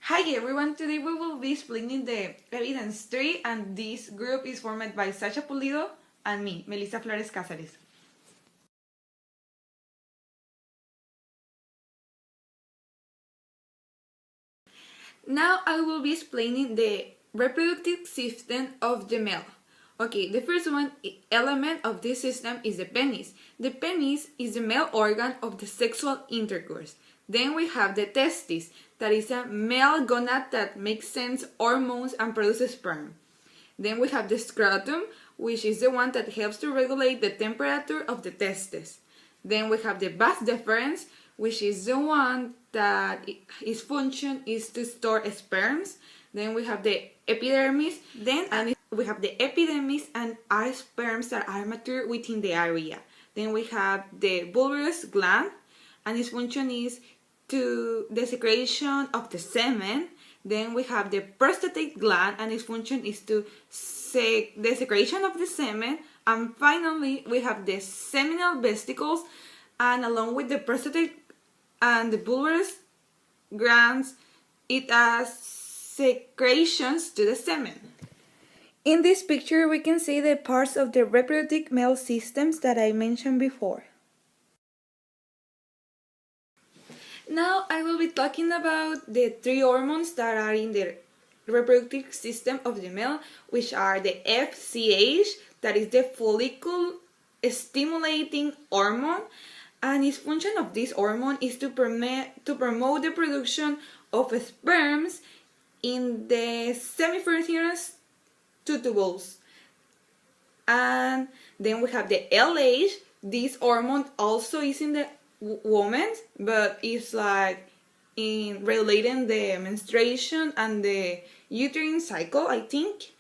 Hi everyone, today we will be explaining the evidence tree, and this group is formed by Sasha Pulido and me, Melissa Flores Cáceres. Now I will be explaining the reproductive system of the male. Okay, the first element of this system is the penis. The penis is the male organ of the sexual intercourse. Then we have the testis, that is a male gonad that makes sense hormones and produces sperm. Then we have the scrotum, which is the one that helps to regulate the temperature of the testes. Then we have the vas deferens, which is the one that its function is to store sperms. Then we have the epidermis, we have the epidermis and are sperms that are mature within the area. Then we have the bulbous gland, and its function is to the secretion of the semen. Then we have the prostatic gland, and its function is to the secretion of the semen. And finally, we have the seminal vesicles, and along with the prostatic and the bulbous glands, it has secretions to the semen. In this picture, we can see the parts of the reproductive male systems that I mentioned before. Now I will be talking about the three hormones that are in the reproductive system of the male, which are the FSH, that is the follicle stimulating hormone, and its function of this hormone is to promote the production of sperms in the seminiferous tubules. And then we have the LH. This hormone also is in the woman, but it's like in regulating the menstruation and the uterine cycle, I think.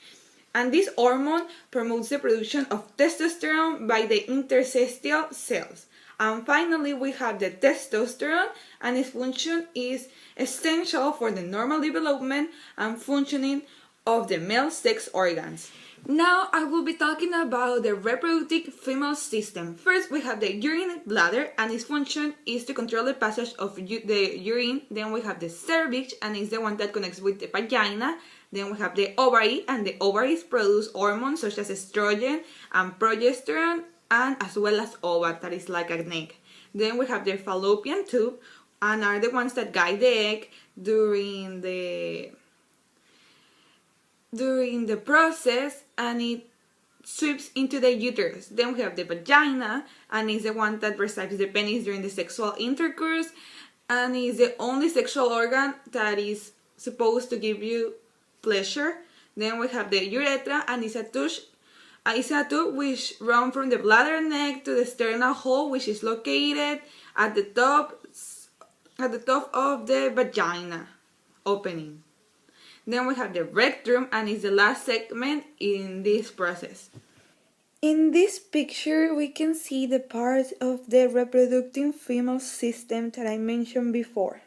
And this hormone promotes the production of testosterone by the interstitial cells. And finally, we have the testosterone, and its function is essential for the normal development and functioning of the male sex organs. Now I will be talking about the reproductive female system. First, we have the urine bladder, and its function is to control the passage of the urine. Then we have the cervix, and it's the one that connects with the vagina. Then we have the ovary, and the ovaries produce hormones such as estrogen and progesterone, and as well as ova, that is like an egg. Then we have the fallopian tube, and are the ones that guide the egg during the process, and it sweeps into the uterus. Then we have the vagina, and is the one that receives the penis during the sexual intercourse, and is the only sexual organ that is supposed to give you pleasure. Then we have the urethra, and it's a tube which runs from the bladder neck to the sternal hole, which is located at the top of the vagina opening. Then we have the rectum, and it's the last segment in this process. In this picture, we can see the parts of the reproductive female system that I mentioned before.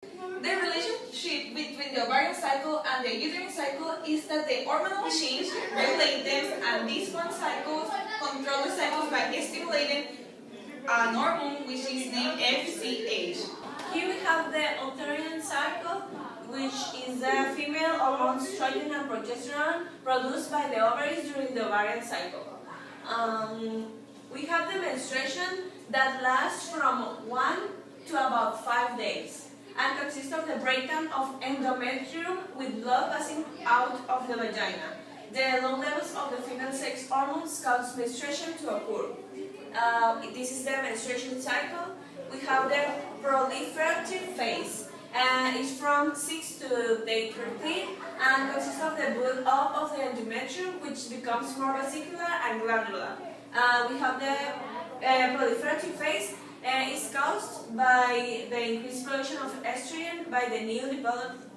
The relationship between the ovarian cycle and the uterine cycle is that the hormonal change regulate them, and these one cycles control the cycles by stimulating an hormone which is named FSH. Here we have the uterine cycle, which is the female hormones estrogen and progesterone produced by the ovaries during the ovarian cycle. We have the menstruation that lasts from 1 to about 5 days and consists of the breakdown of endometrium with blood passing out of the vagina. The low levels of the female sex hormones cause menstruation to occur. This is the menstruation cycle. We have the proliferative phase. It's from 6 to day 13 and consists of the build-up of the endometrium, which becomes more vesicular and glandular. We have the proliferative phase. It's caused by the increased production of estrogen by the new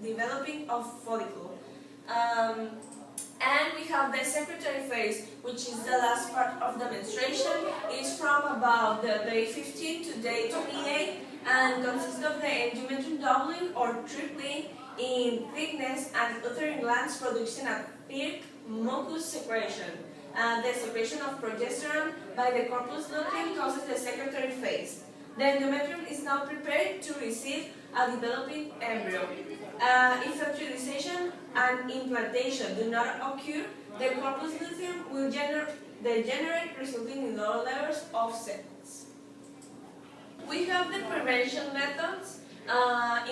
developing of follicle. And we have the secretory phase, which is the last part of the menstruation. It's from about the day 15 to day 28 and consists of the endometrium doubling or tripling in thickness and uterine glands producing a thick mucus secretion. The secretion of progesterone by the corpus luteum causes the secretory phase. The endometrium is now prepared to receive a developing embryo. If fertilization and implantation do not occur, the corpus luteum will degenerate, resulting in lower levels of sex. We have the prevention methods.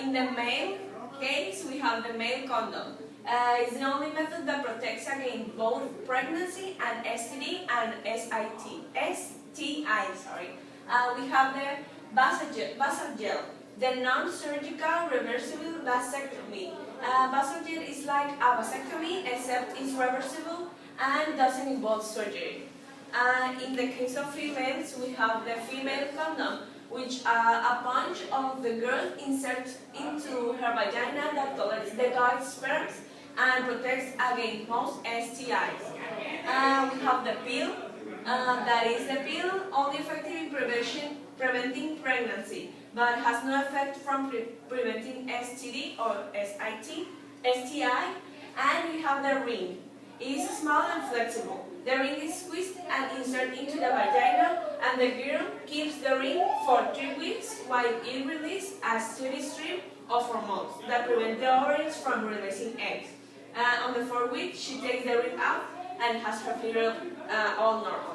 In the male case, we have the male condom. It's the only method that protects against both pregnancy and STD and STI. We have the Vasogel, the non-surgical reversible vasectomy. Vasogel is like a vasectomy, except it's reversible and doesn't involve surgery. In the case of females, we have the female condom, which a punch of the girl inserts into her vagina that collects the guy's sperms and protects against most STIs. We have the pill, that is the pill only effective in preventing pregnancy, but has no effect from preventing STD or STI. And we have the ring. It is small and flexible. The ring is squeezed and inserted into the vagina, and the girl keeps the ring for 3 weeks while it releases a steady stream of hormones that prevent the ovaries from releasing eggs. On the 4th week, she takes the ring out and has her period all normal.